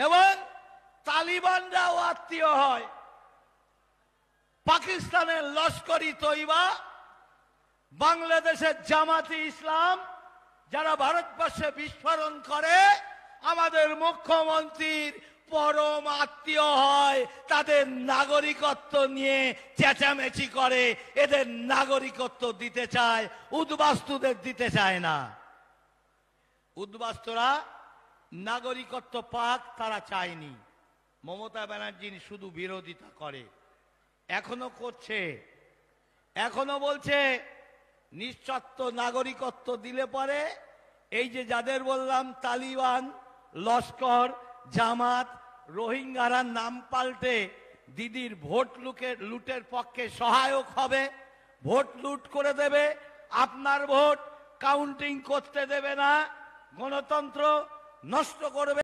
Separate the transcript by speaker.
Speaker 1: এবং তালিবানরাও আত্মীয় হয়। পাকিস্তানের লস্করি তৈবা, বাংলাদেশের জামাতি ইসলাম, যারা ভারতবর্ষে বিস্ফোরণ করে আমাদের মুখ্যমন্ত্রীর পরম আত্মীয় হয়, তাদের নাগরিকত্ব নিয়ে চেঁচামেচি করে, এদের নাগরিকত্ব দিতে চায়, উদ্বাস্তুদের দিতে চায় না। উদ্বাস্তুরা নাগরিকত্ব পাক, তারা চায়নি। মমতা ব্যানার্জি শুধু বিরোধিতা করে, এখনো করছে, এখনো বলছে নিঃশর্ত নাগরিকত্ব দিলে পরে এই যে যাদের বললাম তালিবান, লস্কর, জামাত, রোহিঙ্গারা নাম পাল্টে দিদির ভোট লুটের পক্ষে সহায়ক হবে, ভোট লুট করে দেবে, আপনার ভোট কাউন্টিং করতে দেবে না, গণতন্ত্র নষ্ট করবে।